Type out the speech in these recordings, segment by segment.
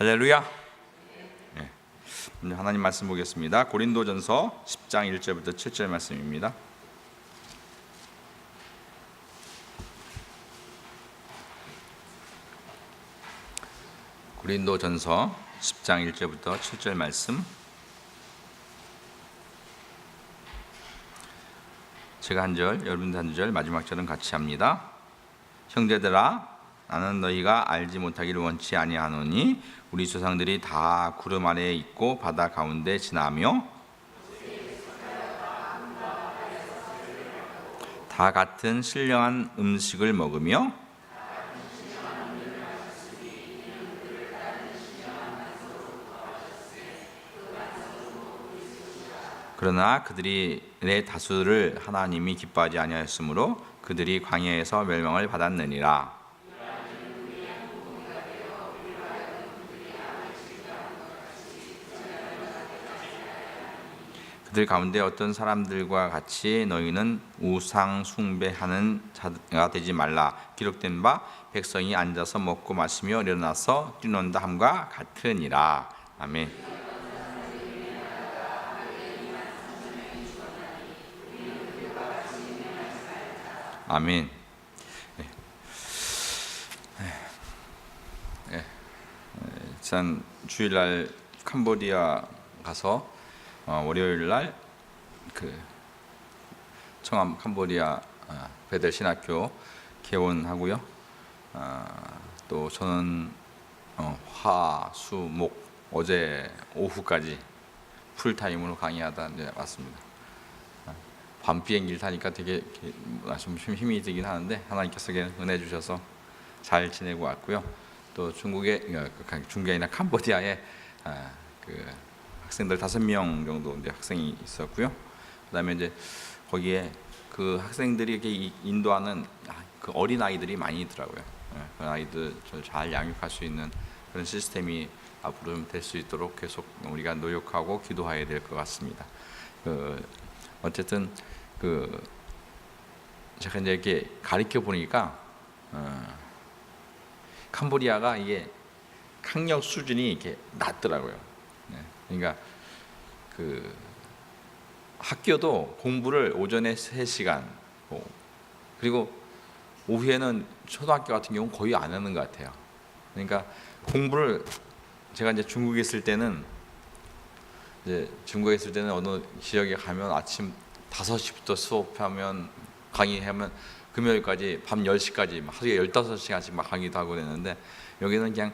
할렐루야. 네. 하나님 말씀 보겠습니다. 고린도전서 10장 1절부터 7절 말씀입니다. 고린도전서 10장 1절부터 7절 말씀. 제가 한 절, 여러분들 한 절, 마지막 절은 같이 합니다. 형제들아, 나는 너희가 알지 못하기를 원치 아니하노니 우리 조상들이 다 구름 아래에 있고 바다 가운데 지나며 다 같은 신령한 음식을 먹으며 그러나 그들의 다수를 하나님이 기뻐하지 아니하였으므로 그들이 광야에서 멸망을 받았느니라. 그들 가운데 어떤 사람들과 같이 너희는 우상 숭배하는 자가 되지 말라. 기록된 바 백성이 앉아서 먹고 마시며 일어나서 뛰논다 함과 같으니라. 아멘. 아멘. 지난 주일날 캄보디아 가서 월요일날 그 청암 캄보디아 베델 신학교 개원하고요. 또 저는 화, 수, 목 어제 오후까지 풀타임으로 강의하다 이제 왔습니다. 밤 비행기를 타니까 되게 좀 힘이 들긴 하는데 하나님께서 은혜 주셔서 잘 지내고 왔고요. 또 중국에 중국이나 캄보디아에 그 학생들 5명 정도 이제 학생이 있었고요. 그다음에 이제 거기에 그 학생들이 이렇게 인도하는 그 어린 아이들이 많이 있더라고요. 그 아이들 잘 양육할 수 있는 그런 시스템이 앞으로 될 수 있도록 계속 우리가 노력하고 기도해야 될 것 같습니다. 어쨌든 제가 이제 이렇게 가르쳐 보니까 캄보디아가 이게 학력 수준이 이렇게 낮더라고요. 그러니까 그 학교도 공부를 오전에 3시간 그리고 오후에는 초등학교 같은 경우는 거의 안 하는 것 같아요. 그러니까 공부를 제가 이제 중국에 있을 때는 어느 지역에 가면 아침 5시부터 수업하면 강의하면 금요일까지 밤 10시까지 하루에 15시간씩 막 강의도 하고 그랬는데 여기는 그냥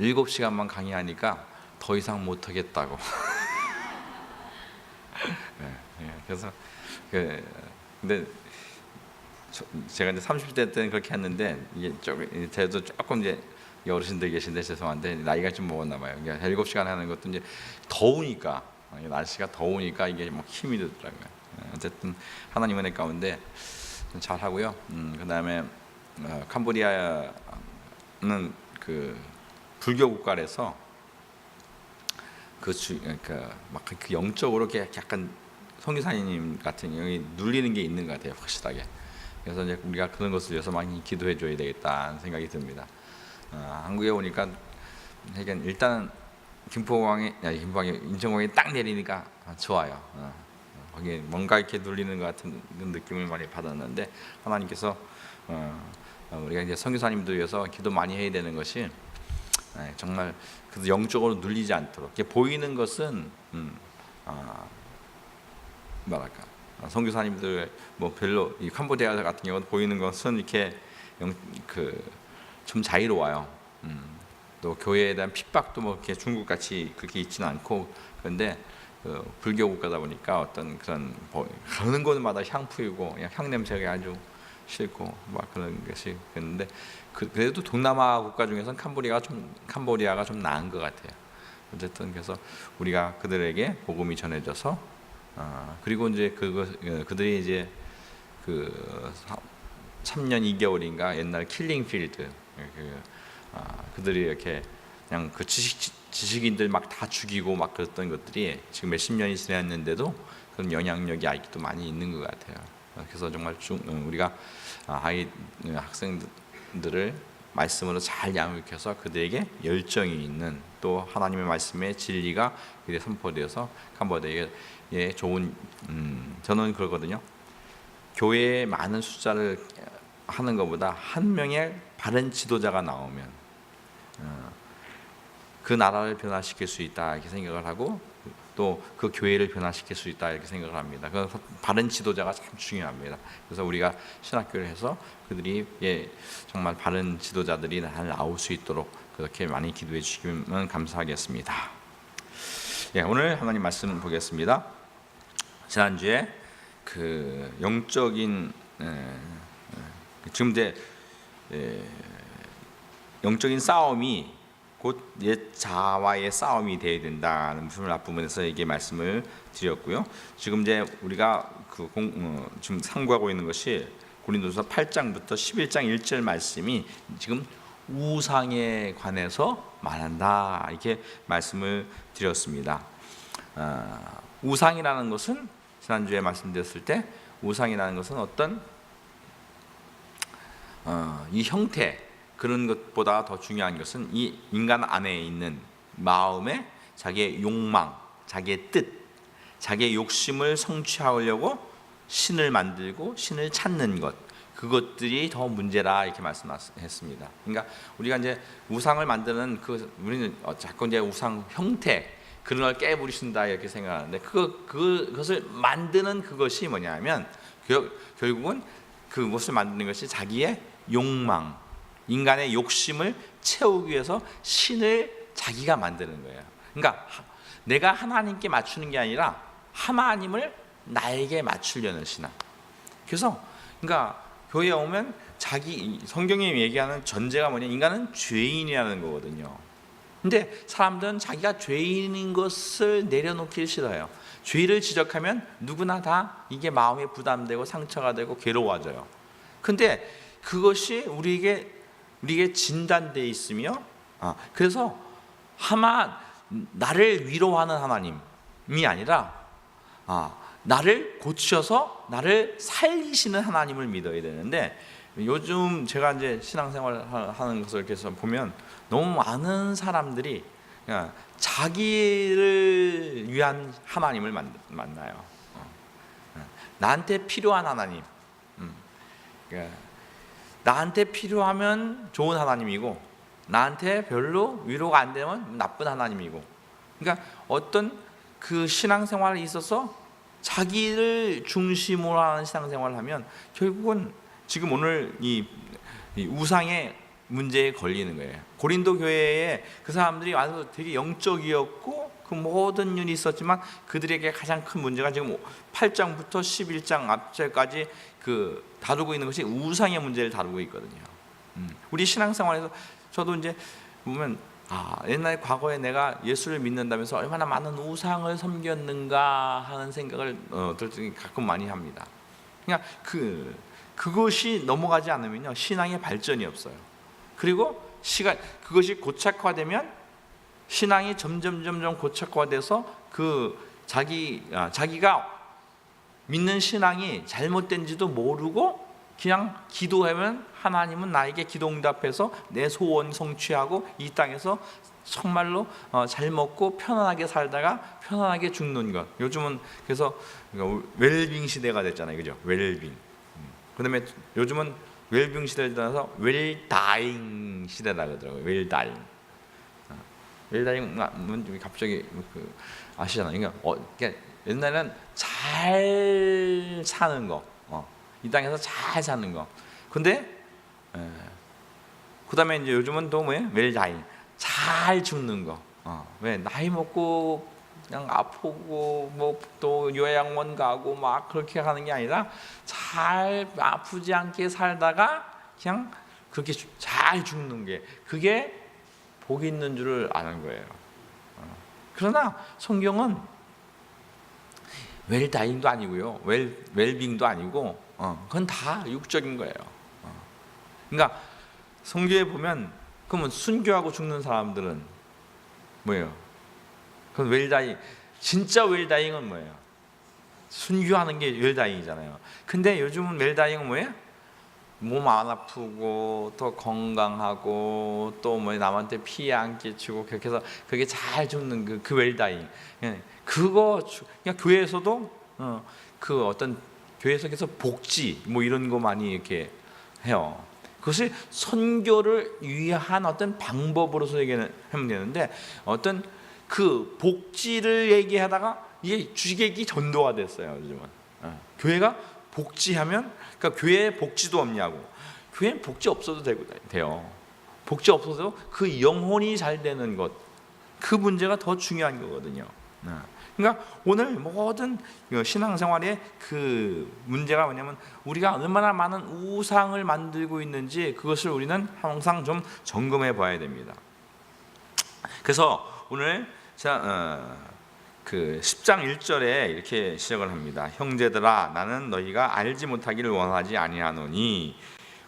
7시간만 강의하니까 더 이상 못 하겠다고. 그래서 근데 제가 이제 30대 때는 그렇게 했는데 이게 저도 조금 이제 어르신들 계신데 죄송한데 나이가 좀 먹었나 봐요. 그러니까 7시간 하는 것도 이제 더우니까 날씨가 더우니까 이게 막 힘이 들더라고요. 어쨌든 하나님 은혜 가운데 잘 하고요. 그다음에 캄보디아는 그 불교 국가라서 그 영적으로 이렇게 약간 선교사님 같은 경우에 눌리는 게 있는 것 같아요, 확실하게. 그래서 이제 우리가 그런 것을 위해서 많이 기도해 줘야 되겠다는 생각이 듭니다. 한국에 오니까 일단은 인천공항에 딱 내리니까 좋아요. 거기에 뭔가 이렇게 눌리는 것 같은 느낌을 많이 받았는데 하나님께서 우리가 이제 선교사님들 위해서 기도 많이 해야 되는 것이 정말 그 영적으로 눌리지 않도록 이게 보이는 것은 뭐랄까 선교사님들 뭐 별로 이 캄보디아 같은 경우는 보이는 것은 이렇게 좀 자유로워요. 또 교회에 대한 핍박도 뭐 이렇게 중국 같이 그렇게 있지는 않고 그런데 불교 국가다 보니까 어떤 그런 가는 곳마다 향푸이고 그냥 향 냄새가 아주 싫고 막 그런 것이 있는데 그래도 동남아 국가 중에서는 캄보디아가 좀 나은 것 같아요. 어쨌든 그래서 우리가 그들에게 복음이 전해져서 그리고 이제 그들이 이제 3년 2개월인가 옛날 킬링필드 그들이 이렇게 그냥 그 지식인들 막 다 죽이고 막 그랬던 것들이 지금 몇십 년이 지났는데도 그런 영향력이 아직도 많이 있는 것 같아요. 그래서 정말 우리가 학생들을 말씀으로 잘 양육해서 그들에게 열정이 있는, 또 하나님의 말씀의 진리가 그들에게 선포되어서 캄보디아에 좋은, 저는 그러거든요. 교회에 많은 숫자를 하는 것보다 한 명의 바른 지도자가 나오면 그 나라를 변화시킬 수 있다 이렇게 생각을 하고, 또 그 교회를 변화시킬 수 있다 이렇게 생각을 합니다. 그래서 바른 지도자가 참 중요합니다. 그래서 우리가 신학교를 해서 그들이 정말 바른 지도자들이 나올 수 있도록 그렇게 많이 기도해 주시면 감사하겠습니다. 오늘 하나님 말씀 보겠습니다. 지난주에 그 영적인 지금 이제 영적인 싸움이 곧 옛 자아와의 싸움이 되어야 된다는 앞부분에서 이게 말씀을 드렸고요. 지금 이제 우리가 지금 상고하고 있는 것이 고린도서 8장부터 11장 1절 말씀이 지금 우상에 관해서 말한다 이렇게 말씀을 드렸습니다. 우상이라는 것은 지난주에 말씀드렸을 때, 우상이라는 것은 어떤 이 형태, 그런 것보다 더 중요한 것은 이 인간 안에 있는 마음에 자기의 욕망, 자기의 뜻, 자기의 욕심을 성취하려고 신을 만들고 신을 찾는 것, 그것들이 더 문제라 이렇게 말씀했습니다. 그러니까 우리가 이제 우상을 만드는 우리는 자꾸 이제 우상 형태, 그런 걸 깨부리신다 이렇게 생각하는데, 그것을 만드는 그것이 뭐냐면 결국은 그것을 만드는 것이 자기의 욕망, 인간의 욕심을 채우기 위해서 신을 자기가 만드는 거예요. 그러니까 내가 하나님께 맞추는 게 아니라 하나님을 나에게 맞추려는 신앙. 그래서 그러니까 교회에 오면 성경이 얘기하는 전제가 뭐냐, 인간은 죄인이라는 거거든요. 근데 사람들은 자기가 죄인인 것을 내려놓기 싫어요. 죄를 지적하면 누구나 다 이게 마음에 부담되고 상처가 되고 괴로워져요. 근데 그것이 우리에게 진단되어 있으며, 그래서 아마 나를 위로하는 하나님이 아니라 나를 고쳐서 나를 살리시는 하나님을 믿어야 되는데, 요즘 제가 이제 신앙생활 하는 것을 이렇게 해서 보면 너무 많은 사람들이 그냥 자기를 위한 하나님을 만나요. 나한테 필요한 하나님, 나한테 필요하면 좋은 하나님이고, 나한테 별로 위로가 안 되면 나쁜 하나님이고, 그러니까 어떤 그 신앙생활에 있어서 자기를 중심으로 하는 신앙생활을 하면 결국은 지금 오늘 이 우상의 문제에 걸리는 거예요. 고린도 교회에 그 사람들이 와서 되게 영적이었고 그 모든 일이 있었지만, 그들에게 가장 큰 문제가 지금 8장부터 11장 앞절까지 다루고 있는 것이 우상의 문제를 다루고 있거든요. 우리 신앙생활에서 저도 이제 보면 옛날 과거에 내가 예수를 믿는다면서 얼마나 많은 우상을 섬겼는가 하는 생각을 가끔 많이 합니다. 그러니까 그것이 넘어가지 않으면요, 신앙의 발전이 없어요. 그리고 그것이 고착화되면 신앙이 점점 고착화돼서 자기가 믿는 신앙이 잘못된지도 모르고 그냥 기도하면 하나님은 나에게 기도 응답해서 내 소원 성취하고 이 땅에서 정말로 잘 먹고 편안하게 살다가 편안하게 죽는 것. 요즘은 그래서 웰빙 시대가 됐잖아요, 그죠? 웰빙. 그다음에 요즘은 웰빙 시대를 떠나서 웰다잉 시대라 그러더라고요. 웰다잉. 웰다잉 갑자기 아시잖아요. 그러니까 옛날에는 잘 사는 거, 이 땅에서 잘 사는 거. 근데 그다음에 이제 요즘은 또 뭐예요? 웰다잉, 잘 죽는 거. 왜 나이 먹고 그냥 아프고 뭐 또 요양원 가고 막 그렇게 하는 게 아니라 잘 아프지 않게 살다가 그냥 그렇게 잘 죽는 게, 그게 복 있는 줄을 아는 거예요. 그러나 성경은 웰다잉도 아니고요, 웰빙도 아니고, 그건 다 육적인 거예요. 그러니까 성경에 보면, 그러면 순교하고 죽는 사람들은 뭐예요? 그건 웰다잉. 진짜 웰다잉은 뭐예요? 순교하는 게 웰다잉이잖아요. 근데 요즘은 웰다잉은 뭐예요? 몸 안 아프고 또 건강하고 또 뭐 남한테 피해 안 끼치고 그렇게 해서 그게 잘 죽는 그 웰다잉. 그거 그냥 교회에서도 그 어떤 교회에서 계속 복지 뭐 이런 거 많이 이렇게 해요. 그것이 선교를 위한 어떤 방법으로서 얘기하면 되는데, 어떤 그 복지를 얘기하다가 이게 주객이 전도가 됐어요. 요즘은 교회가 복지하면, 그러니까 교회에 복지도 없냐고. 교회는 복지 없어도 돼요. 복지 없어도 그 영혼이 잘 되는 것, 그 문제가 더 중요한 거거든요. 그러니까 오늘 모든 신앙생활의 그 문제가 뭐냐면, 우리가 얼마나 많은 우상을 만들고 있는지 그것을 우리는 항상 좀 점검해 봐야 됩니다. 그래서 오늘 그 10장 1절에 이렇게 시작을 합니다. 형제들아, 나는 너희가 알지 못하기를 원하지 아니하노니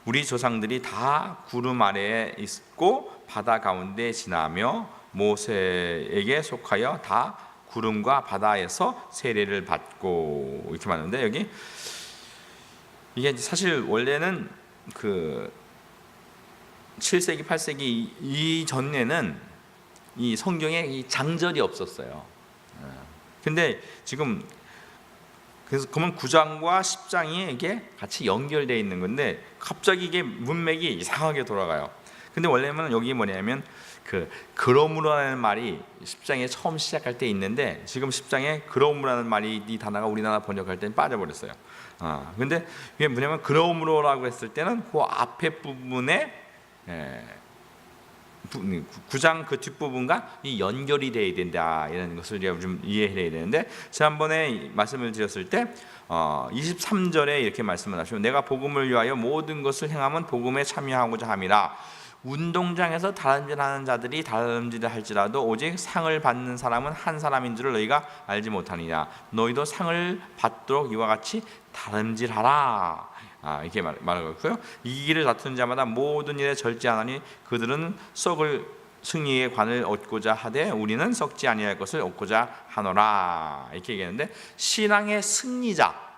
우리 조상들이 다 구름 아래에 있고 바다 가운데 지나며 모세에게 속하여 다 구름과 바다에서 세례를 받고, 이렇게 말하는데, 여기 이게 사실 원래는 그 7세기 8세기 이전에는 이 성경에 이 장절이 없었어요. 근데 지금 그래서 그러면 9장과 10장이 이게 같이 연결되어 있는 건데, 갑자기 이게 문맥이 이상하게 돌아가요. 근데 원래는 여기 뭐냐면 그러므로라는 말이 10장에 처음 시작할 때 있는데, 지금 10장에 그러므로라는 말이 이 단어가 우리나라 번역할 때는 빠져버렸어요. 근데 이게 뭐냐면, 그러므로라고 했을 때는 그 앞에 부분에 9장 그 뒷부분과 이 연결이 돼야 된다, 이런 것을 좀 이해해야 되는데, 지난번에 말씀을 드렸을 때 23절에 이렇게 말씀을 하시고, 내가 복음을 위하여 모든 것을 행하면 복음에 참여하고자 함이라. 운동장에서 다름질하는 자들이 다름질을 할지라도 오직 상을 받는 사람은 한 사람인 줄을 너희가 알지 못하느냐. 너희도 상을 받도록 이와 같이 다름질하라. 이렇게 말하고 있고요. 이 길을 다투는 자마다 모든 일에 절제하나니 그들은 썩을 승리의 관을 얻고자 하되 우리는 썩지 아니할 것을 얻고자 하노라. 이렇게 얘기하는데, 신앙의 승리자,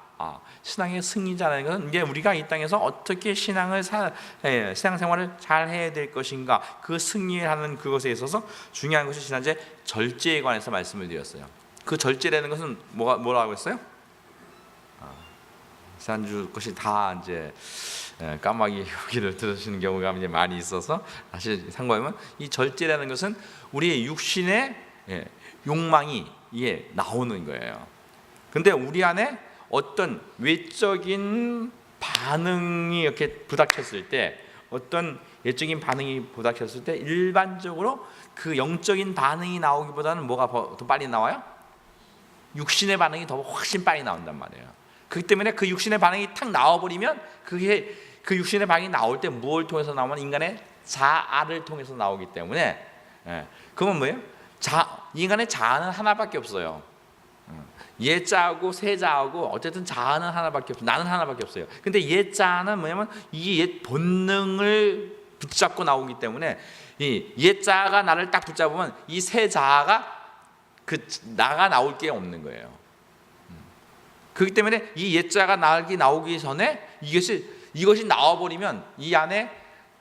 신앙의 승리자라는 것은 이제 우리가 이 땅에서 어떻게 신앙생활을 잘 해야 될 것인가, 그 승리하는 그것에 있어서 중요한 것이 지난주에 절제에 관해서 말씀을 드렸어요. 그 절제라는 것은 뭐라고 했어요? 지난주 것이 다 이제 까마귀 얘기를 들으시는 경우가 이제 많이 있어서 다시 참고하면, 이 절제라는 것은 우리의 육신의 욕망이 나오는 거예요. 근데 우리 안에 어떤 외적인 반응이 이렇게 부닥쳤을 때, 어떤 외적인 반응이 부닥쳤을 때 일반적으로 그 영적인 반응이 나오기보다는 뭐가 더 빨리 나와요? 육신의 반응이 더 훨씬 빨리 나온단 말이에요. 그렇기 때문에 그 육신의 반응이 탁 나와버리면, 그게 그 육신의 반응이 나올 때 무엇을 통해서 나오면 인간의 자아를 통해서 나오기 때문에, 그건 뭐예요? 인간의 자아는 하나밖에 없어요. 예자하고 세자하고 어쨌든 자아는 하나밖에 없어요. 나는 하나밖에 없어요. 근데 예자는 뭐냐면 이 옛 본능을 붙잡고 나오기 때문에, 이 예자가 나를 딱 붙잡으면 이 세자아가 그 나가 나올 게 없는 거예요. 그렇기 때문에 이 예자가 나오기 전에 이것이 나와버리면 이 안에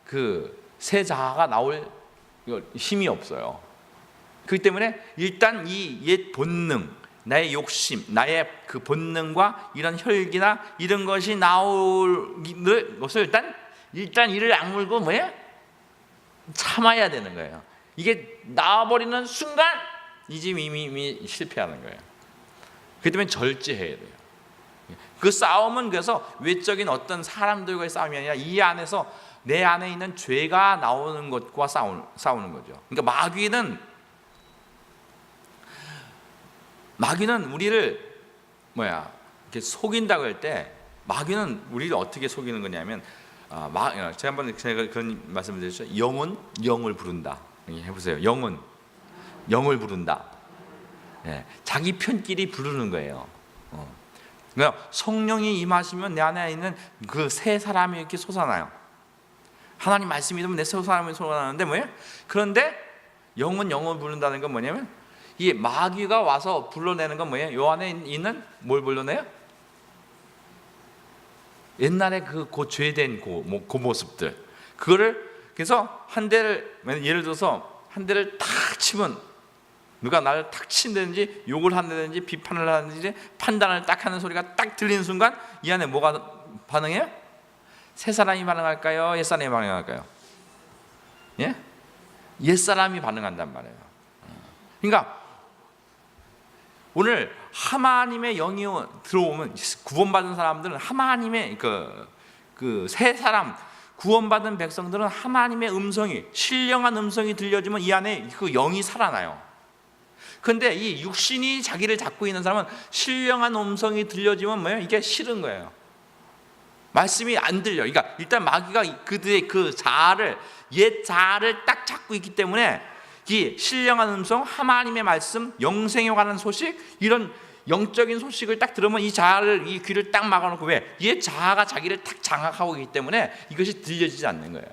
그 세자아가 나올 힘이 없어요. 그렇기 때문에 일단 이 옛 본능, 나의 욕심, 나의 그 본능과 이런 혈기나 이런 것이 나올 것을 일단 이를 악물고 참아야 되는 거예요. 이게 나와버리는 순간 이 집 이미 실패하는 거예요. 그렇기 때문에 절제해야 돼요. 그 싸움은 그래서 외적인 어떤 사람들과의 싸움이 아니라 이 안에서 내 안에 있는 죄가 나오는 것과 싸우는 거죠. 그러니까 마귀는 우리를 이렇게 속인다고 할 때, 마귀는 우리를 어떻게 속이는 거냐면, 제가 그런 말씀을 드렸죠. 영은 영을 부른다. 해보세요. 영은 영을 부른다. 자기 편끼리 부르는 거예요. 그러니까 성령이 임하시면 내 안에 있는 그 새 사람이 이렇게 솟아나요. 하나님 말씀이 믿으면 내 새 사람이 솟아나는데 그런데 영은 영을 부른다는 건 뭐냐면, 이 마귀가 와서 불러내는 건 뭐예요? 요 안에 있는 뭘 불러내요? 옛날에 그 죄된 그 모습들, 그거를 그래서 한 대를, 예를 들어서 한 대를 탁 치면, 누가 나를 탁 친다든지 욕을 한다든지 비판을 하든지 판단을 딱 하는 소리가 딱 들리는 순간 이 안에 뭐가 반응해요? 새 사람이 반응할까요? 옛 사람이 반응할까요? 예? 옛 사람이 반응한단 말이에요. 그러니까 오늘 하나님의 영이 들어오면, 구원받은 사람들은 하나님의 그 새 사람, 구원받은 백성들은 하나님의 음성이, 신령한 음성이 들려지면 이 안에 그 영이 살아나요. 그런데 이 육신이 자기를 잡고 있는 사람은 신령한 음성이 들려지면 뭐예요? 이게 싫은 거예요. 말씀이 안 들려. 그러니까 일단 마귀가 그들의 그 자아를, 옛 자아를 딱 잡고 있기 때문에 이 신령한 음성, 하나님의 말씀, 영생에 관한 소식, 이런 영적인 소식을 딱 들으면 이 자아를, 이 귀를 딱 막아놓고, 왜? 옛 자아가 자기를 딱 장악하고 있기 때문에 이것이 들려지지 않는 거예요.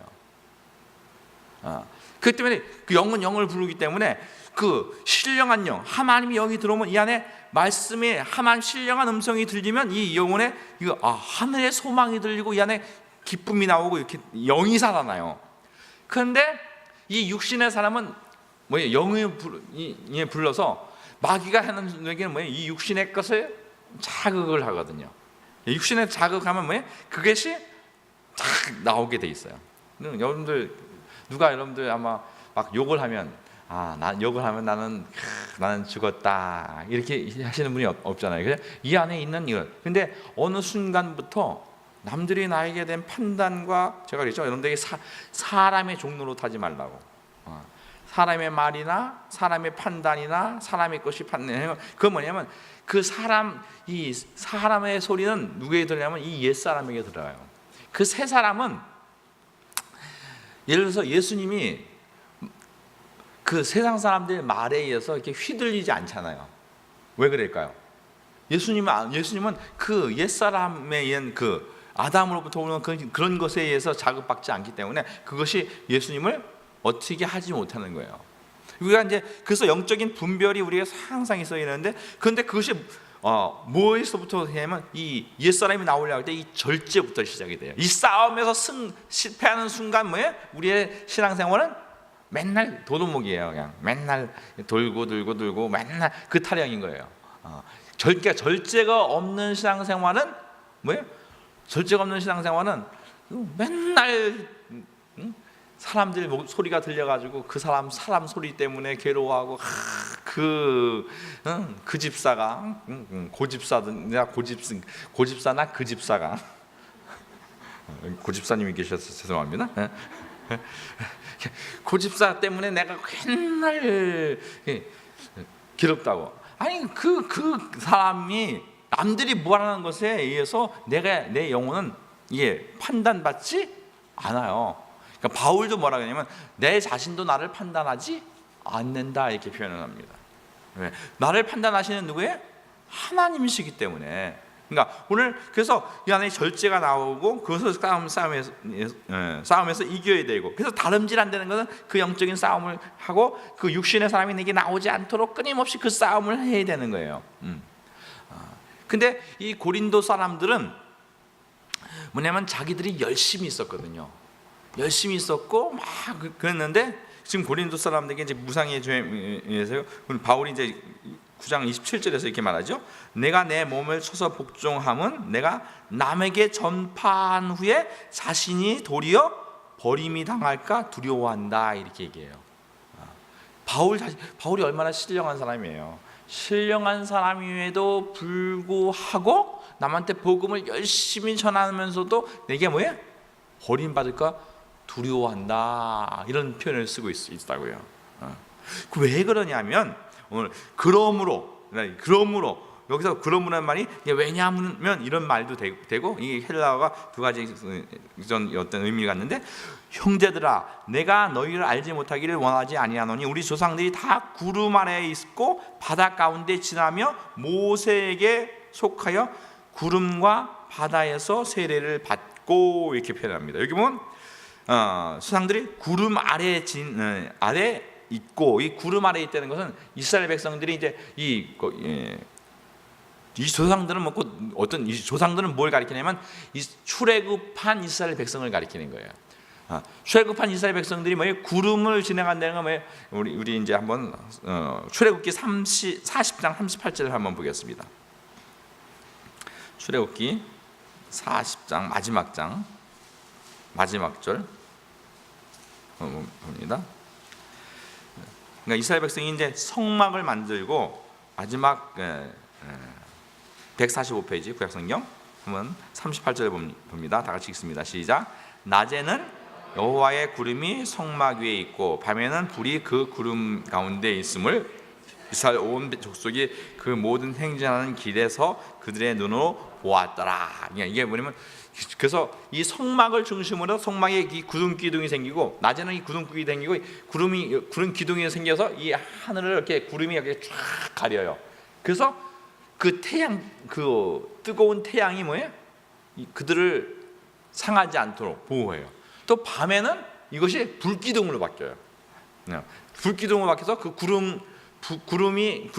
그렇기 때문에 그 영은 영을 부르기 때문에 그 신령한 영, 하나님의 영이 들어오면 이 안에 말씀의 하나님 신령한 음성이 들리면 이 영혼에 하늘의 소망이 들리고 이 안에 기쁨이 나오고 이렇게 영이 살아나요. 그런데 이 육신의 사람은 뭐예요? 영이 불러서 마귀가 하는 얘기는 뭐예요? 이 육신의 것을 자극을 하거든요. 육신의 자극하면 뭐예요? 그것이 쫙 나오게 돼 있어요. 누가 여러분들 아마 막 욕을 하면, 욕을 하면 나는 죽었다, 이렇게 하시는 분이 없잖아요. 그래서 이 안에 있는 이것. 근데 어느 순간부터 남들이 나에게 된 판단과, 제가 그랬죠, 여러분들에게 사람의 종로로 타지 말라고. 사람의 말이나 사람의 판단이나 사람의 것이 판단하면, 그건 뭐냐면 그 이 사람의 소리는 누구에게 들리냐면 이 옛사람에게 들어요. 그 새 사람은, 예를 들어서 예수님이 그 세상 사람들의 말에 의해서 이렇게 휘둘리지 않잖아요. 왜 그럴까요? 예수님은 그 옛사람에 의한 그 아담으로부터 오는 그런 것에 의해서 자극받지 않기 때문에 그것이 예수님을 어떻게 하지 못하는 거예요. 우리가 이제 그래서 영적인 분별이 우리가 항상 있어야 되는데, 그런데 그것이 뭐에서부터 하냐면 이 옛사람이 나오려고 할 때 이 절제부터 시작이 돼요. 이 싸움에서 실패하는 순간 뭐예요? 우리의 신앙생활은 맨날 도루묵이에요. 그냥 맨날 돌고 맨날 그 타령인 거예요. 절제가 없는 신앙생활은 뭐예요? 절제가 없는 신앙생활은 맨날 사람들 소리가 들려가지고 그 사람 소리 때문에 괴로워하고, 그 집사가 고집사나 그 집사가, 고집사님이 계셔서 죄송합니다. 고집사 때문에 내가 맨날 괴롭다고. 아니 그 사람이 남들이 뭐라는 것에 의해서 내 영혼은 이게 판단받지 않아요. 그러니까 바울도 뭐라 그러냐면 내 자신도 나를 판단하지 않는다, 이렇게 표현을 합니다. 왜? 나를 판단하시는 누구예요? 하나님이시기 때문에. 그러니까 오늘 그래서 이 안에 절제가 나오고, 그것을 싸움에서 이겨야 되고, 그래서 다름질 안 되는 것은 그 영적인 싸움을 하고 그 육신의 사람이 내게 나오지 않도록 끊임없이 그 싸움을 해야 되는 거예요. 근데 이 고린도 사람들은 뭐냐면 자기들이 열심히 있었거든요. 열심히 있었고 막 그랬는데, 지금 고린도 사람들에게 이제 무상의 죄에 의해서 바울이 이제 9장 27절에서 이렇게 말하죠. 내가 내 몸을 쳐서 복종함은 내가 남에게 전파한 후에 자신이 도리어 버림이 당할까 두려워한다, 이렇게 얘기해요. 바울이 얼마나 신령한 사람이에요. 신령한 사람임에도 불구하고 남한테 복음을 열심히 전하면서도 내게 뭐예요? 버림받을까 두려워한다, 이런 표현을 쓰고 있다고요. 왜 그러냐면 오늘 그러므로 여기서 그러므라는 말이 왜냐하면 이런 말도 되고, 이 헬라어가 두 가지 어떤 의미가 있는데, 형제들아 내가 너희를 알지 못하기를 원하지 아니하노니 우리 조상들이 다 구름 아래에 있고 바다 가운데 지나며 모세에게 속하여 구름과 바다에서 세례를 받고, 이렇게 표현합니다. 여기 보면 조상들이 구름 아래 있고, 이 구름 아래에 있다는 것은 이스라엘 백성들이 이제 이 조상들은 뭐 어떤 이 조상들은 뭘 가리키냐면 이 출애굽한 이스라엘 백성을 가리키는 거예요. 출애굽한 이스라엘 백성들이 뭐예요? 구름을 지나간다는 건 뭐예요? 우리 이제 한번 출애굽기 40장 38절을 한번 보겠습니다. 출애굽기 40장 마지막 장 마지막 절 봅니다. 그러니까 이스라엘 백성이 이제 성막을 만들고 마지막 145페이지 구약성경 한번 38절 봅니다. 다 같이 읽습니다. 시작. 낮에는 여호와의 구름이 성막 위에 있고 밤에는 불이 그 구름 가운데 있음을 이스라엘 온 족속이 그 모든 행진하는 길에서 그들의 눈으로 보았더라. 이게 뭐냐면 그래서 이 성막을 중심으로 성막에 이 구름 기둥이 생기고 낮에는 이 구름 기둥이 생기고 구름 기둥이 생겨서 이 하늘을 이렇게 구름이 이렇게 쫙 가려요. 그래서 그 태양 그 뜨거운 태양이 뭐예요? 그들을 상하지 않도록 보호해요. 또 밤에는 이것이 불기둥으로 바뀌어요. 불기둥으로 바뀌어서 그 구름이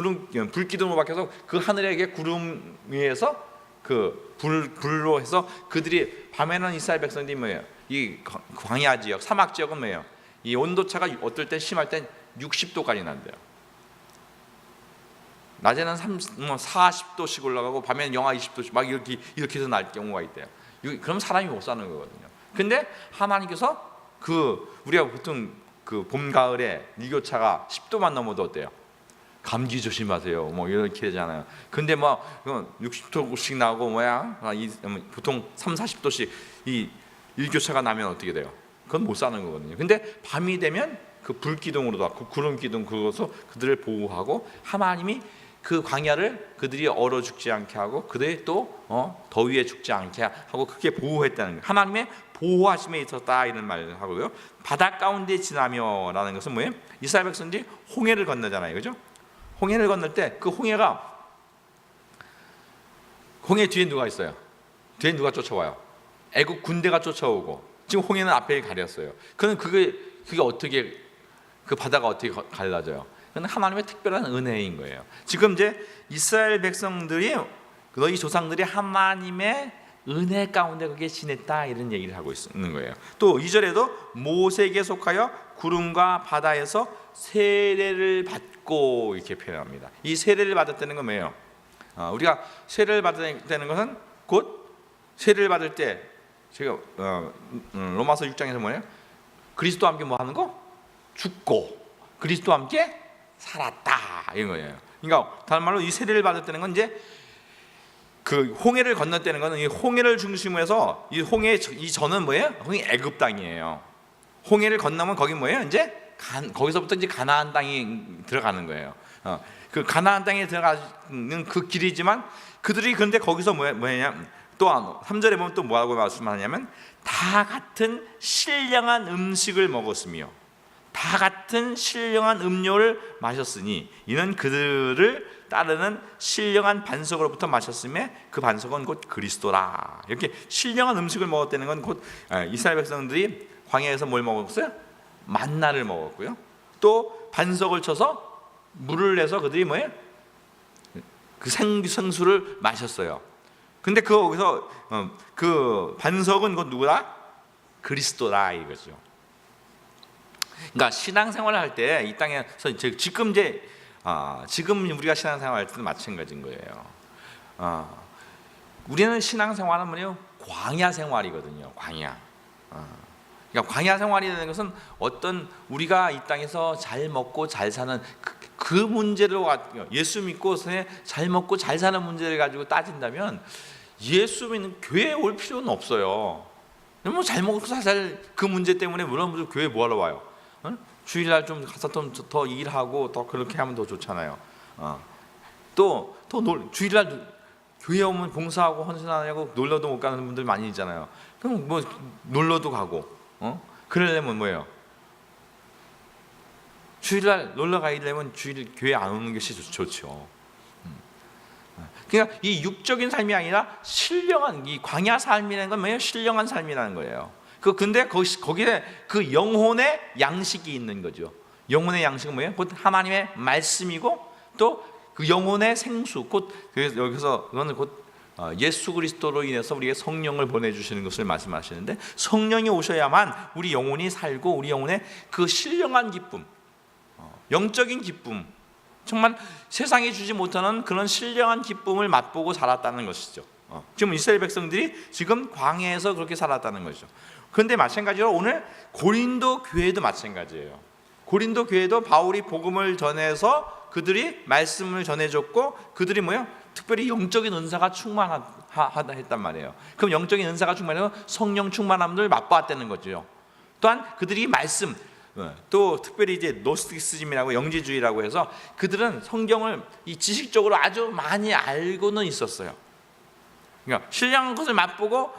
불기둥으로 바뀌어서 그 하늘에게 구름 위에서 그 불로 해서 그들이 밤에는 이스라엘 백성들이 뭐예요? 이 광야 지역, 사막 지역은 뭐예요? 이 온도차가 어떨 때 심할 땐 60도까지 난대요. 낮에는 40도씩 올라가고 밤에는 영하 20도씩 막 이렇게 해서 날 경우가 있대요. 그럼 사람이 못 사는 거거든요. 근데 하나님께서 우리가 보통 그 봄 가을에 일교차가 10도만 넘어도 어때요? 감기 조심하세요. 뭐 이렇게 하잖아요. 근데 뭐 60도씩 나오고 보통 3, 40도씩 이 일교차가 나면 어떻게 돼요? 그건 못 사는 거거든요. 근데 밤이 되면 그 불기둥으로도 그 구름 기둥 그것으로 그들을 보호하고 하나님이 그 광야를 그들이 얼어 죽지 않게 하고 그들이 또 더위에 죽지 않게 하고 그렇게 보호했다는 거예요. 하나님의 보호하심에 있었다 이런 말을 하고요. 바다 가운데 지나며라는 것은 뭐예요? 이스라엘 백성들이 홍해를 건너잖아요, 그죠? 홍해를 건널 때 그 홍해 뒤에 누가 있어요? 뒤에 누가 쫓아와요? 애국 군대가 쫓아오고 지금 홍해는 앞에 가렸어요. 그는 그게 어떻게 그 바다가 어떻게 갈라져요? 그건 하나님의 특별한 은혜인 거예요. 지금 이제 이스라엘 백성들이 너희 조상들이 하나님의 은혜 가운데 그게 지냈다 이런 얘기를 하고 있는 거예요. 또 2절에도 모세에게 속하여 구름과 바다에서 세례를 받고 이렇게 표현합니다. 이 세례를 받았다는 건 뭐예요? 우리가 세례를 받았다는 것은 곧 세례를 받을 때 제가 로마서 6장에서 뭐예요? 그리스도와 함께 뭐 하는 거? 죽고 그리스도와 함께 살았다 이런 거예요. 그러니까 다른 말로 이 세례를 받았다는 건 이제 그 홍해를 건넜다는 것은 이 홍해를 중심으로 해서 이 홍해 이 전은 뭐예요? 홍해 애굽 땅이에요. 홍해를 건너면 거기 뭐예요? 이제 거기서부터 이제 가나안 땅이 들어가는 거예요. 그 가나안 땅에 들어가는 그 길이지만 그들이 그런데 거기서 뭐냐? 또 3절에 보면 또 뭐라고 말씀하냐면 다 같은 신령한 음식을 먹었으며 다 같은 신령한 음료를 마셨으니 이는 그들을 따르는 신령한 반석으로부터 마셨음에 그 반석은 곧 그리스도라. 이렇게 신령한 음식을 먹었다는 건 곧 이스라엘 백성들이 광야에서 뭘 먹었어요? 만나를 먹었고요. 또 반석을 쳐서 물을 내서 그들이 뭐예요? 그 생수를 마셨어요. 근데 거기서 그 반석은 곧 누구다? 그리스도라 이거죠. 그러니까 신앙생활을 할 때 이 땅에서 지금 우리가 신앙생활 할 때도 마찬가지인 거예요. 우리는 신앙생활은 뭐예요? 광야 생활이거든요. 광야. 그러니까 광야 생활이라는 것은 어떤 우리가 이 땅에서 잘 먹고 잘 사는 그 문제를 예수 믿고 잘 먹고 잘 사는 문제를 가지고 따진다면 예수 믿는 교회에 올 필요는 없어요. 뭐 잘 먹고 살 그 문제 때문에 물론 교회 뭐하러 와요? 주일날 좀 가서 더 일하고 더 그렇게 하면 더 좋잖아요. 또 주일날 교회 오면 봉사하고 헌신하고 놀러도 못 가는 분들 많이 있잖아요. 그럼 뭐 놀러도 가고 그러려면 뭐예요? 주일날 놀러 가려면 주일 교회 안 오는 것이 좋죠. 그러니까 이 육적인 삶이 아니라 신령한 이 광야 삶이라는 건 뭐예요? 신령한 삶이라는 거예요. 근데 거기에 그 영혼의 양식이 있는 거죠. 영혼의 양식은 뭐예요? 곧 하나님의 말씀이고 또 그 영혼의 생수, 곧 여기서 그거는 곧 예수 그리스도로 인해서 우리에게 성령을 보내주시는 것을 말씀하시는데, 성령이 오셔야만 우리 영혼이 살고 우리 영혼의 그 신령한 기쁨, 영적인 기쁨, 정말 세상이 주지 못하는 그런 신령한 기쁨을 맛보고 살았다는 것이죠. 지금 이스라엘 백성들이 지금 광야에서 그렇게 살았다는 것이죠. 그런데 마찬가지로 오늘 고린도 교회도 마찬가지예요. 고린도 교회도 바울이 복음을 전해서 그들이 말씀을 전해줬고, 그들이 특별히 영적인 은사가 충만하다 했단 말이에요. 그럼 영적인 은사가 충만해서 성령 충만함을 맛보았다는 거죠. 또한 그들이 말씀, 또 특별히 이제 노스티시즘이라고 영지주의라고 해서 그들은 성경을 이 지식적으로 아주 많이 알고는 있었어요. 그러니까 신령한 것을 맛보고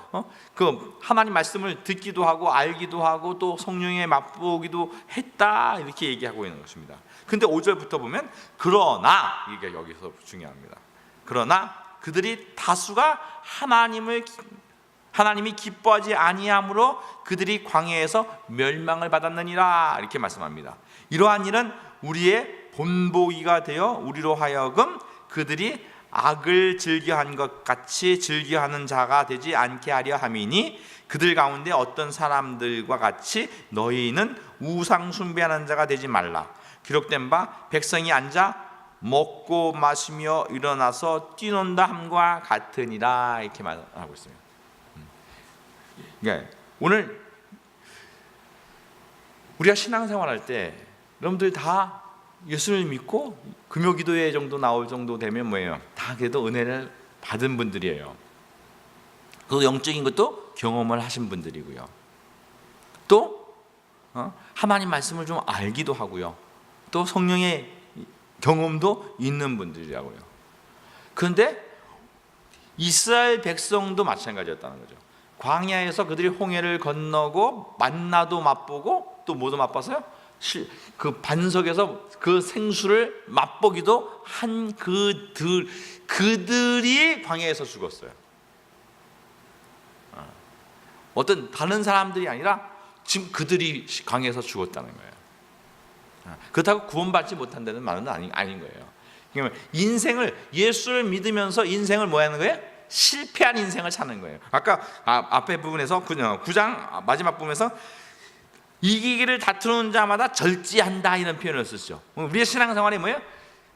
그 하나님 말씀을 듣기도 하고 알기도 하고 또 성령에 맛보기도 했다, 이렇게 얘기하고 있는 것입니다. 근데 5절부터 보면 그러나, 이게 여기서 중요합니다. 그러나 그들이 다수가 하나님이 기뻐하지 아니함으로 그들이 광야에서 멸망을 받았느니라, 이렇게 말씀합니다. 이러한 일은 우리의 본보기가 되어 우리로 하여금 그들이 악을 즐겨한 것 같이 즐겨하는 자가 되지 않게 하려 함이니, 그들 가운데 어떤 사람들과 같이 너희는 우상 숭배하는 자가 되지 말라. 기록된 바 백성이 앉아 먹고 마시며 일어나서 뛰논다 함과 같으니라, 이렇게 말하고 있습니다. 그러니까 오늘 우리가 신앙생활할 때 여러분들 다 예수를 믿고 금요기도회 정도 나올 정도 되면 뭐예요? 다 그래도 은혜를 받은 분들이에요. 그 영적인 것도 경험을 하신 분들이고요. 또 하나님 말씀을 좀 알기도 하고요. 또 성령의 경험도 있는 분들이라고요. 그런데 이스라엘 백성도 마찬가지였다는 거죠. 광야에서 그들이 홍해를 건너고 만나도 맛보고 또 뭐도 맛봤어요? 그 반석에서 그 생수를 맛보기도 한 그들이 광야에서 죽었어요. 어떤 다른 사람들이 아니라 지금 그들이 광야에서 죽었다는 거예요. 그렇다고 구원받지 못한다는 말은 아닌 거예요. 그러니까 인생을, 예수를 믿으면서 인생을 뭐 하는 거예요? 실패한 인생을 사는 거예요. 아까 앞에 부분에서 9장 마지막 부분에서 이기기를 다투는 자마다 절제한다, 이런 표현을 쓰죠. 우리의 신앙생활이 뭐예요?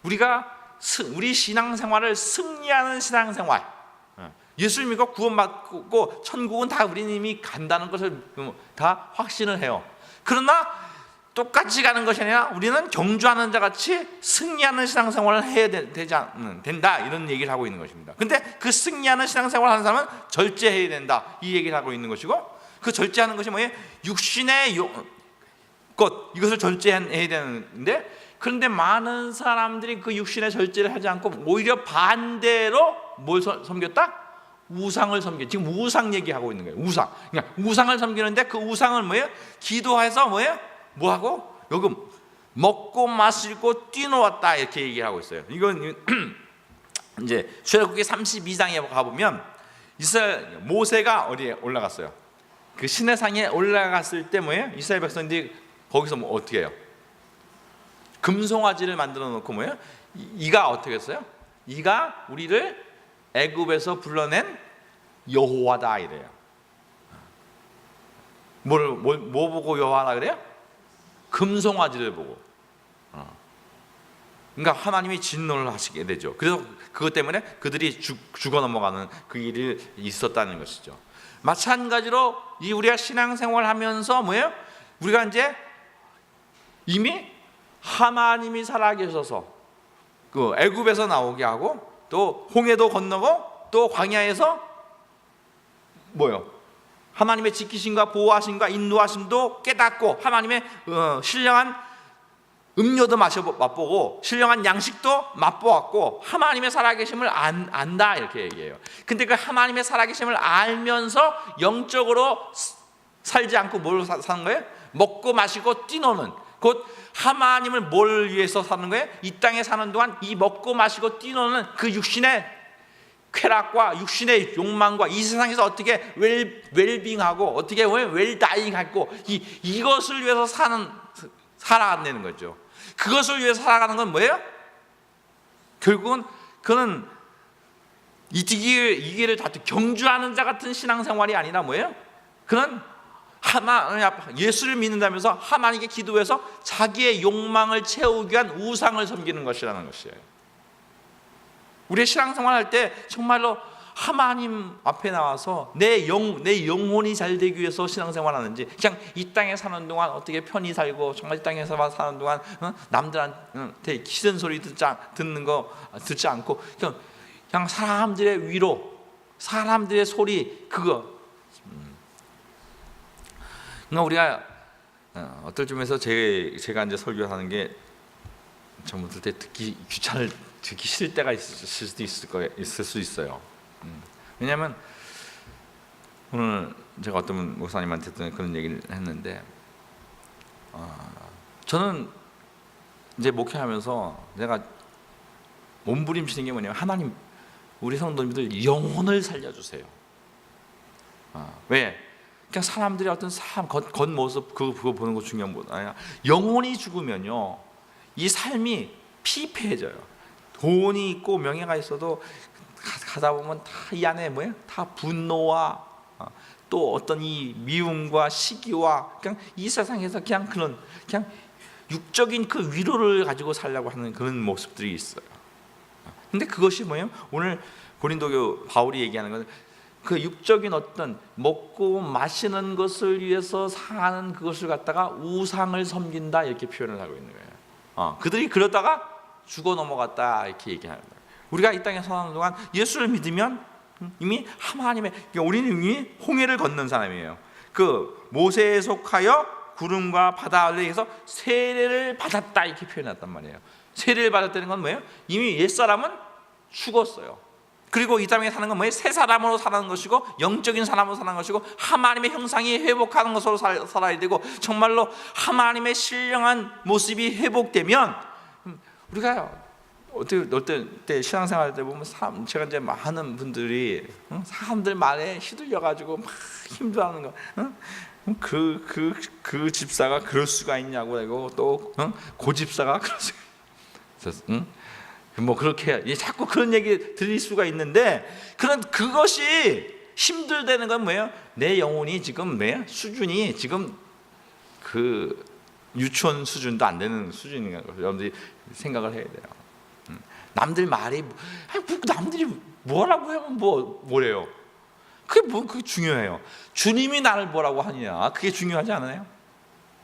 우리 신앙생활을 승리하는 신앙생활, 예수를 믿고 구원받고 천국은 다 우리님이 간다는 것을 다 확신을 해요. 그러나 똑같이 가는 것이 아니라 우리는 경주하는 자같이 승리하는 신앙생활을 해야 된다, 이런 얘기를 하고 있는 것입니다. 근데 그 승리하는 신앙생활을 하는 사람은 절제해야 된다, 이 얘기를 하고 있는 것이고, 그 절제하는 것이 뭐예요? 육신의 것, 이것을 절제해야 되는데, 그런데 많은 사람들이 그 육신의 절제를 하지 않고 오히려 반대로 뭘 섬겼다? 우상을 섬겨. 지금 우상 얘기하고 있는 거예요. 그러니까 우상을 섬기는데 그 우상을 뭐예요? 기도해서 뭐예요? 뭐하고? 여기 먹고 마시고 뛰노았다, 이렇게 얘기하고 있어요. 이건 이제 출애굽기 32장에 가보면 이스라엘 모세가 어디에 올라갔어요? 그 시내산에 올라갔을 때 뭐예요? 이스라엘 백성들이 거기서 뭐 어떻게 해요? 금송아지를 만들어 놓고 뭐예요? 이가 어떻게 했어요? 이가 우리를 애굽에서 불러낸 여호와다, 이래요. 뭐 보고 여호와라 그래요? 금송아지를 보고. 그러니까 하나님이 진노를 하시게 되죠. 그래서 그것 때문에 그들이 죽어 넘어가는 그 일이 있었다는 것이죠. 마찬가지로 우리가 신앙생활을 하면서 뭐예요? 우리가 이제 이미 하나님이 살아계셔서 그 애굽에서 나오게 하고, 또 홍해도 건너고, 또 광야에서 뭐요? 하나님의 지키심과 보호하심과 인도하심도 깨닫고, 하나님의 신령한 음료도 맛보고 신령한 양식도 맛보았고 하나님의 살아계심을 안다, 이렇게 얘기해요. 근데 그 하나님의 살아계심을 알면서 영적으로 살지 않고 뭘 사는 거예요? 먹고 마시고 뛰노는, 곧 하나님을 뭘 위해서 사는 거예요? 이 땅에 사는 동안 이 먹고 마시고 뛰노는 그 육신의 쾌락과 육신의 욕망과 이 세상에서 어떻게 웰빙하고 어떻게 웰다잉하고 이것을 위해서 살아가는 거죠. 그것을 위해서 살아가는 건 뭐예요? 결국은 그는 이 길을 다투 경주하는 자 같은 신앙생활이 아니라 뭐예요? 그는 예수를 믿는다면서 하나님께 기도해서 자기의 욕망을 채우기 위한 우상을 섬기는 것이라는 것이에요. 우리의 신앙생활 할 때 정말로 하나님 앞에 나와서 내 영혼이 잘 되기 위해서 신앙생활 하는지, 그냥 이 땅에 사는 동안 어떻게 편히 살고 정말 이 땅에서 사는 동안 남들한테 싫은 소리 듣지 않고 그냥 사람들의 위로, 사람들의 소리, 그거. 그러니까 우리가 어떨 점에서 제가 이제 설교하는 게 전부 때 듣기 싫을 때가 있을 수 있어요. 왜냐하면 오늘 제가 어떤 목사님한테 그런 얘기를 했는데, 저는 이제 목회하면서 내가 몸부림치는 게 뭐냐면, 하나님, 우리 성도님들 영혼을 살려주세요. 왜? 그냥 사람들의 어떤 삶 겉모습 그거 보는 거 중요한 것보다 아니라 영혼이 죽으면요, 이 삶이 피폐해져요. 돈이 있고 명예가 있어도 가다 보면 다 이 안에 뭐예요? 다 분노와 또 어떤 이 미움과 시기와 그냥 이 세상에서 그냥 육적인 그 위로를 가지고 살려고 하는 그런 모습들이 있어요. 근데 그것이 뭐예요? 오늘 고린도교 바울이 얘기하는 것은 그 육적인 어떤 먹고 마시는 것을 위해서 사는 그것을 갖다가 우상을 섬긴다, 이렇게 표현을 하고 있는 거예요. 그들이 그러다가 죽어 넘어갔다, 이렇게 얘기하는 거예요. 우리가 이 땅에 사는 동안 예수를 믿으면 이미 하나님의, 우리는 이미 홍해를 건넌 사람이에요. 그 모세에 속하여 구름과 바다 아래에서 세례를 받았다, 이렇게 표현했단 말이에요. 세례를 받았다는 건 뭐예요? 이미 옛사람은 죽었어요. 그리고 이 땅에 사는 건 뭐예요? 새 사람으로 사는 것이고, 영적인 사람으로 사는 것이고, 하나님의 형상이 회복하는 것으로 살아야 되고, 정말로 하나님의 신령한 모습이 회복되면, 우리가 어떨 때 신앙생활 할 때 보면 제가 이제 많은 분들이 사람들 말에 휘둘려 가지고 막 힘들어하는 거, 그 집사가 그럴 수가 있냐고, 그리고 또 고 집사가 그럴 수가, 뭐 그렇게 자꾸 그런 얘기 들릴 수가 있는데, 그것이 힘들다는 건 뭐예요? 내 영혼이 지금 수준이 지금 그 유치원 수준도 안 되는 수준인 거예요. 여러분들이 생각을 해야 돼요. 남들 말이 남들이 뭐라고 하면 뭐래요? 그게 중요해요. 주님이 나를 뭐라고 하느냐, 그게 중요하지 않아요?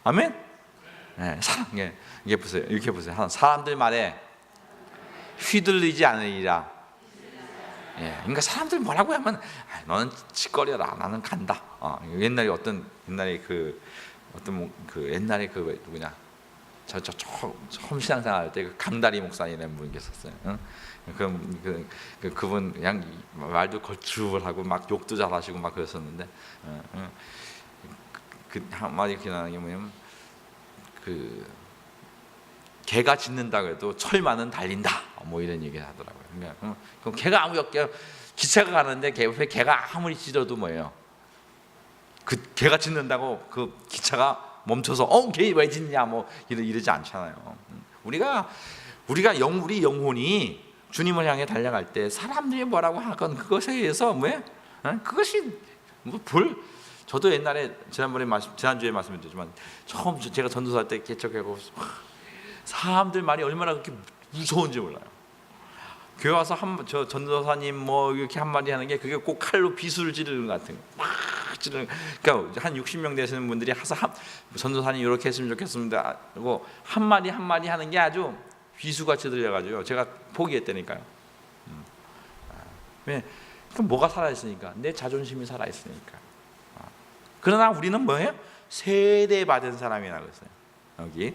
아멘. 네, 이게 보세요. 이렇게 보세요. 사람들 말에 휘둘리지 않으리라. 그러니까 사람들 뭐라고 하면 너는 짓거려라, 나는 간다. 옛날에 누구냐? 저 처음 신앙생활 할 때 그 강다리 목사님이라는 분이 계셨어요. 그분 그냥 말도 걸쭉하고 막 욕도 잘하시고 막 그랬었는데, 그 한마디 기억나는 게 뭐냐면, 그 개가 짖는다고 해도 철마는 달린다, 뭐 이런 얘기를 하더라고요. 그러니까 그럼 개가 기차가 가는데 개가 아무리 짖어도 뭐예요? 그 개가 짖는다고 그 기차가 멈춰서 걔 왜 짖냐 뭐 이러지 않잖아요. 우리 영혼이 주님을 향해 달려갈 때 사람들이 뭐라고 하건 그것에 의해서 그것이 저도 옛날에 지난주에 말씀드렸지만, 처음 제가 전도사 때 개척하고 사람들 말이 얼마나 그렇게 무서운지 몰라요. 교회 와서 저 전도사님 뭐 이렇게 한마디 하는 게 그게 꼭 칼로 비수를 찌르는 것 같은 거. 막 찌르는. 그러니까 한 60명 되시는 분들이 전도사님 이렇게 했으면 좋겠습니다 하고 한마디 하는 게 아주 비수같이 들려가지고 제가 포기했다니까요. 왜? 그럼 뭐가 살아있으니까? 내 자존심이 살아있으니까. 그러나 우리는 뭐예요? 세례받은 사람이라고 했어요. 여기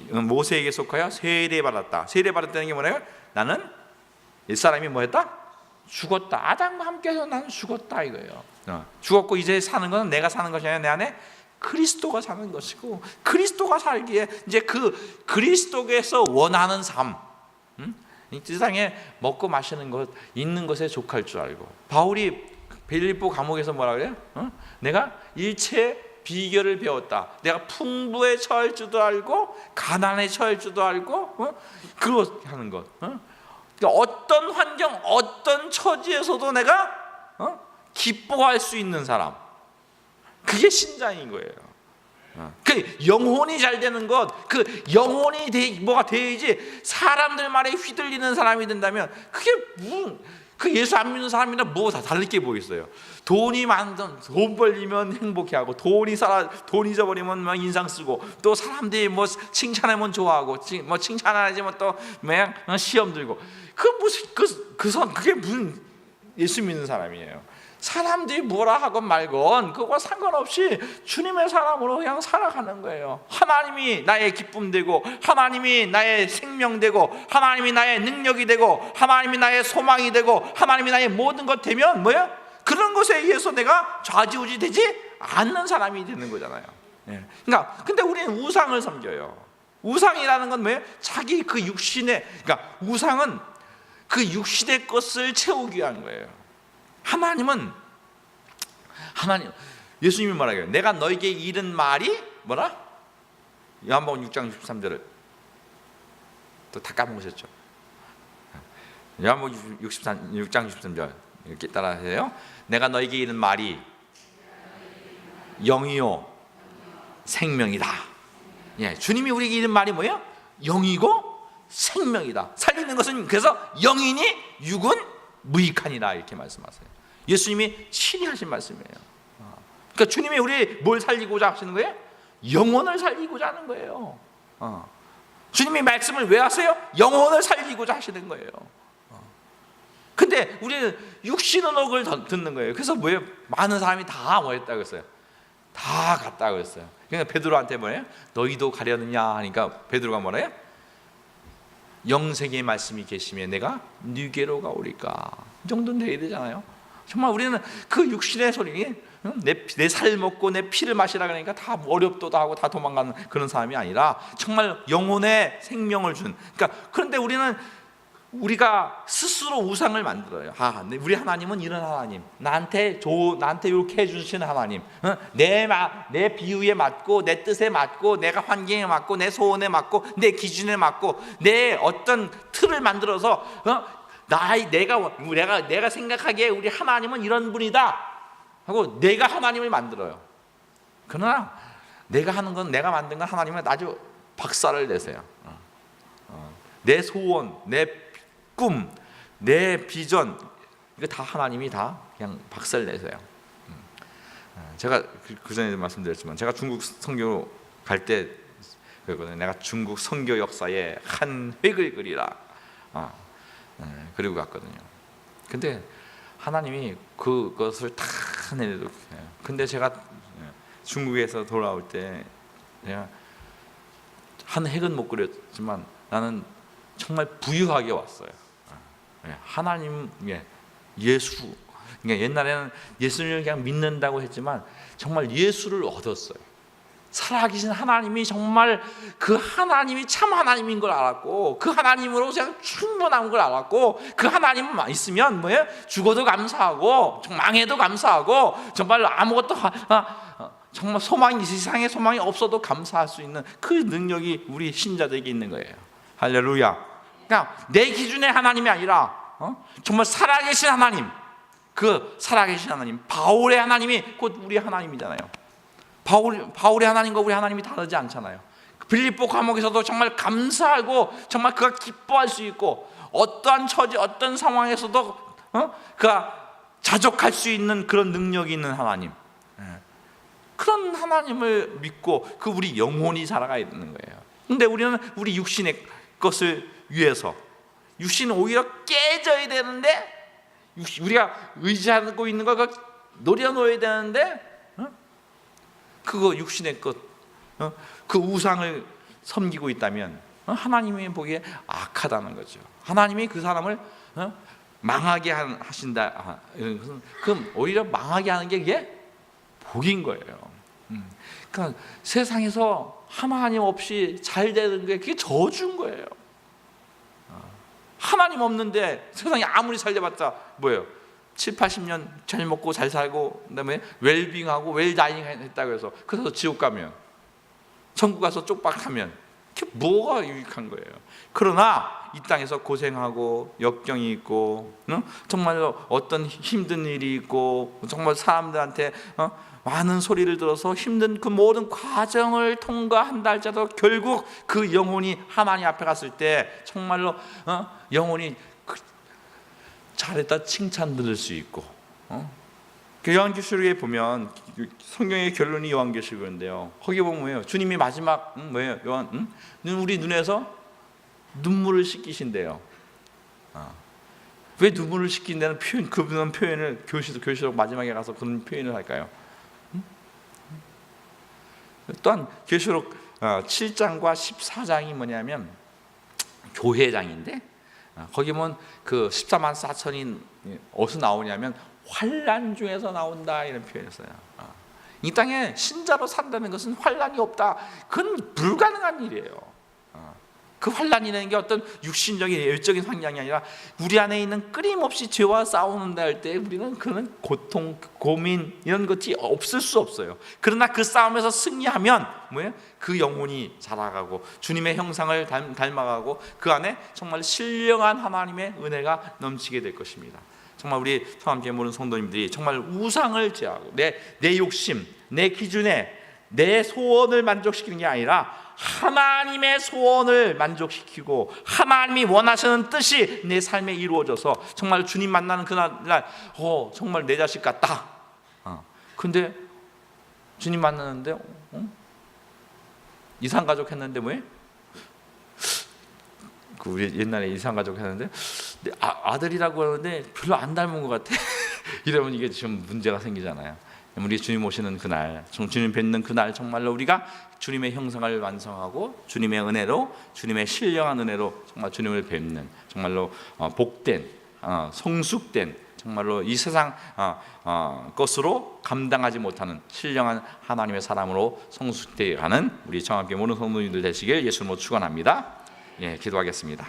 모세에게 속하여 세례받았다. 세례받았다는 게 뭐예요? 나는 옛사람이 뭐했다? 죽었다. 아담과 함께해서 나는 죽었다, 이거예요. 죽었고 이제 사는 것은 내가 사는 것이 아니라 내 안에 그리스도가 사는 것이고, 그리스도가 살기에 이제 그 그리스도에서 원하는 삶, 이 세상에 먹고 마시는 것, 있는 것에 족할 줄 알고, 바울이 빌립보 감옥에서 뭐라 그래요? 내가 일체 비결을 배웠다. 내가 풍부에 처할 줄도 알고 가난에 처할 줄도 알고 그렇게 하는 것. 그러니까 어떤 환경, 어떤 처지에서도 내가 기뻐할 수 있는 사람, 그게 신자인 거예요. 그 영혼이 잘 되는 것, 그 영혼이 뭐가 되어야지 사람들 말에 휘둘리는 사람이 된다면 그게 그 예수 안 믿는 사람이나 뭐 다 다를 게 뭐 있어요. 돈이 많든 돈 벌리면 행복해하고 돈 잊어버리면 막 인상 쓰고 또 사람들이 뭐 칭찬하면 좋아하고 뭐 칭찬 안 하지만 또 그냥 시험 들고 그게 무슨 예수 믿는 사람이에요. 사람들이 뭐라 하건 말건 그거 상관없이 주님의 사람으로 그냥 살아가는 거예요. 하나님이 나의 기쁨 되고 하나님이 나의 생명 되고 하나님이 나의 능력이 되고 하나님이 나의 소망이 되고 하나님이 나의 모든 것 되면 뭐야? 그런 것에 의해서 내가 좌지우지 되지 않는 사람이 되는 거잖아요. 그러니까 근데 우리는 우상을 섬겨요. 우상이라는 건 뭐예요? 자기 그 육신의, 그러니까 우상은 그 육신의 것을 채우기 위한 거예요. 하나님 예수님이 말하기를 내가 너에게 이른 말이 뭐라? 요한복음 6장 63절을 또 다 까먹으셨죠? 요한복음 6장 63절 이렇게 따라하세요. 내가 너에게 이른 말이 영이요 생명이다. 주님이 우리에게 이른 말이 뭐예요? 영이고 생명이다. 살리는 것은 그래서 영이니 육은 무익하니라 이렇게 말씀하세요. 예수님이 친히 하신 말씀이에요. 그러니까 주님이 우리 뭘 살리고자 하시는 거예요? 영혼을 살리고자 하는 거예요. 주님이 말씀을 왜 하세요? 영혼을 살리고자 하시는 거예요. 근데 우리는 육신의 억을 듣는 거예요. 그래서 뭐예요? 많은 사람이 다 뭐했다고 했어요? 다 갔다고 했어요. 그러니까 베드로한테 뭐예요? 너희도 가려느냐 하니까 베드로가 뭐래요? 영생의 말씀이 계시면 내가 네게로 가오리까. 이 정도는 돼야 되잖아요. 정말 우리는 그 육신의 소리, 내 살 먹고 내 피를 마시라 그러니까 다 어렵도다 하고 다 도망가는 그런 사람이 아니라 정말 영혼의 생명을 준. 그러니까 그런데 우리가 스스로 우상을 만들어요. 우리 하나님은 이런 하나님, 나한테 이렇게 해주시는 하나님, 내 비유에 맞고 내 뜻에 맞고 내가 환경에 맞고 내 소원에 맞고 내 기준에 맞고 내 어떤 틀을 만들어서 내가 생각하기에 우리 하나님은 이런 분이다 하고 내가 하나님을 만들어요. 그러나 내가 만든 건 하나님은 아주 박살을 내세요. 내 소원, 내 꿈, 내 비전, 이거 다 하나님이 다 그냥 박살 내세요. 제가 그 전에 말씀드렸지만 제가 중국 선교 갈 때 그랬거든요. 내가 중국 선교 역사에 한 획을 그리라. 그리고 갔거든요. 근데 하나님이 그것을 다 내려도, 근데 제가 중국에서 돌아올 때 내가 한 획은 못 그렸지만 나는 정말 부유하게 왔어요. 하나님, 예수. 그러니까 옛날에는 예수를 그냥 믿는다고 했지만 정말 예수를 얻었어요. 살아계신 하나님이 정말 그 하나님이 참 하나님인 걸 알았고 그 하나님으로 그냥 충분한 걸 알았고 그 하나님만 있으면 뭐예요? 죽어도 감사하고 망해도 감사하고 정말 아무것도 정말 세상에 소망이 없어도 감사할 수 있는 그 능력이 우리 신자들에게 있는 거예요. 할렐루야. 그러니까 내 기준의 하나님이 아니라 정말 살아계신 하나님, 그 살아계신 하나님, 바울의 하나님이 곧 우리 하나님이잖아요. 바울의 하나님과 우리 하나님이 다르지 않잖아요. 빌립보 감옥에서도 정말 감사하고 정말 그가 기뻐할 수 있고 어떠한 처지, 어떤 상황에서도 그가 자족할 수 있는 그런 능력이 있는 하나님, 그런 하나님을 믿고 그 우리 영혼이 살아가야 되는 거예요. 근데 우리는 우리 육신의 것을 위해서, 육신은 오히려 깨져야 되는데 우리가 의지하고 있는 거 노려놓아야 되는데 그거 육신의 것, 그 우상을 섬기고 있다면 하나님이 보기에 악하다는 거죠. 하나님이 그 사람을 망하게 하신다. 그럼 오히려 망하게 하는 게 이게 복인 거예요. 그러니까 세상에서 하나님 없이 잘 되는 게 그게 저주인 거예요. 하나님 없는데 세상에 아무리 잘 돼봤자 뭐예요? 7, 80년 잘 먹고 잘 살고 그다음에 웰빙하고 웰다잉 했다고 해서 그래서 지옥 가면, 천국 가서 쪽박하면 그게 뭐가 유익한 거예요? 그러나 이 땅에서 고생하고 역경이 있고 정말로 어떤 힘든 일이 있고 정말 사람들한테 많은 소리를 들어서 힘든 그 모든 과정을 통과한다 할지라도 결국 그 영혼이 하나님 앞에 갔을 때 정말로 영혼이 잘했다 칭찬 들을 수 있고 그 요한계시록에 보면 성경의 결론이 요한계시록인데요. 거기 보면 뭐예요? 주님이 마지막 뭐예요? 요한 우리 눈에서 눈물을 씻기신대요. 왜 눈물을 씻긴다는 표현, 그분 표현을 계시록 마지막에 가서 그런 표현을 할까요? 또한 계시록 7장과 14장이 뭐냐면 교회장인데 거기 보면 그 14만 4천이 어디서 나오냐면 환난 중에서 나온다 이런 표현이었어요. 이 땅에 신자로 산다는 것은 환난이 없다. 그건 불가능한 일이에요. 그 환난이라는 게 어떤 육신적인 외적인 환경이 아니라 우리 안에 있는 끊임없이 죄와 싸우는다 할 때 우리는 그런 고통, 고민 이런 것이 없을 수 없어요. 그러나 그 싸움에서 승리하면 뭐예요? 그 영혼이 자라가고 주님의 형상을 닮아가고 그 안에 정말 신령한 하나님의 은혜가 넘치게 될 것입니다. 정말 우리 성함교회 모든 성도님들이 정말 우상을 제하고 내 욕심, 내 기준에 내 소원을 만족시키는 게 아니라 하나님의 소원을 만족시키고 하나님이 원하시는 뜻이 내 삶에 이루어져서 정말 주님 만나는 그날 정말 내 자식 같다. 근데 주님 만나는데 이상가족 했는데 뭐해? 우리 옛날에 이상가족 했는데 아들이라고 하는데 별로 안 닮은 것 같아. 이러면 이게 좀 문제가 생기잖아요. 우리 주님 오시는 그날, 주님 뵙는 그날 정말로 우리가 주님의 형상을 완성하고 주님의 은혜로, 주님의 신령한 은혜로 정말 주님을 뵙는 정말로 복된, 성숙된 정말로 이 세상 것으로 감당하지 못하는 신령한 하나님의 사람으로 성숙되어 가는 우리 청함교회 모든 성도님들 되시길 예수님으로 축원합니다. 예, 기도하겠습니다.